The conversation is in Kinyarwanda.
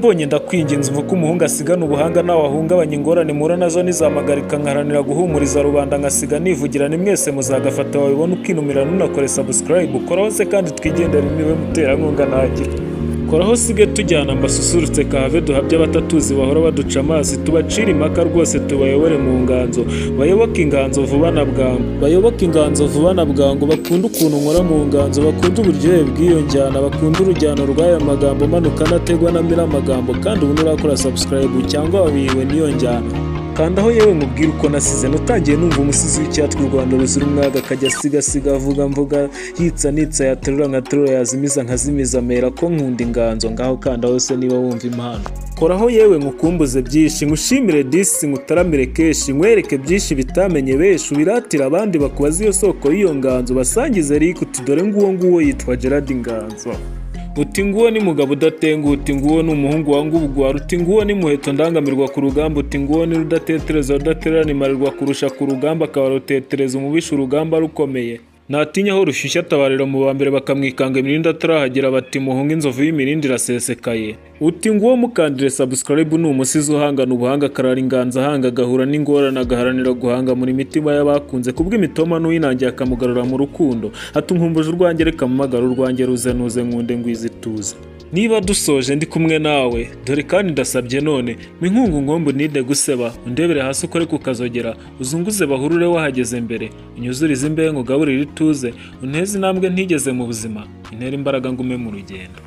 mbonye ndakwinginze umva ko umuhungu asigana ubuhanga nawe ahungabanya ingorane mura nazo nizamagarika nkaharanira guhumuriza rubanda nkasiga nivugira ni mwese muzagafata wabibona ukinumira nunakore subscribe ukoraho se kandi twigendere niwe muterankunga nagira koraho sige tujyana mbasusurutse kahave duhabye abatatuzi bahora baduca amazi tubacira impaka rwose tubayobore mu nganzo bayoboke inganzo vuba na bwangu bakunda ukuntu nkora mu nganzo bakunda uburyohe bw'iyo njyana bakunda urujyano rw'aya magambo manuka nategwa namira amagambo kandi ubu nurakora subscribe cyangwa wabihiwe n'iyo njyana kandi aho yewe mubwira uko nasize nutangiye numva umusizi w'icyatwa u Rwanda ruzira umwaga akajya siga avuga mvuga yitsa nitsa yaterura nkaterura yazimiza nkazimiza mera ko nkunda inganzo ngaho kandi hose niba wumva impano koraho yewe ngukumbuze byinshi ngushimire disi ngutaramire keshi nkwereke byinshi bitamenye benshi ubiratira abandi bakubaza iyo soko y'iyo nganzo basangize riko tudore nguwo yitwa Gerard Nganzo uti nguwo ni mugabo udatenguha uti nguwo ni umuhungu wanga ubugwara uti nguwo ni muheto ndangamirwa ku rugamba uti nguwo ni rudatetereza rudaterana imarirwa kurusha ku rugamba akaba rutetereza umubisha urugamba rukomeye natinya aho rushyushya atabarira mu bambere bakamwikanga imirindi atarahagera bati muhunga inzovu y'imirindi irasesekaye uti nguwo mukandire subscribe ni umusizi uhangana ubuhanga akarara inganza ahanga agahura n'ingorane agaharanira guhanga muri mitima y'abakunze kubw'imitoma n'uwinangiye akamugarura mu rukundo atunkumbuje urwanjye reka mumagara urwanjye ruzenuze nkunde ngwizituze niba dusoje ndi kumwe nawe dore kandi ndasabye none minkungu ngombo nide guseba undebere hasi ukore kukazogera uzunguze bahurure wahageze mbere unyuzurize imbehe ngugaburire ituze unteze intambwe ntigeze mu buzima intera imbaraga ngume mu rugendo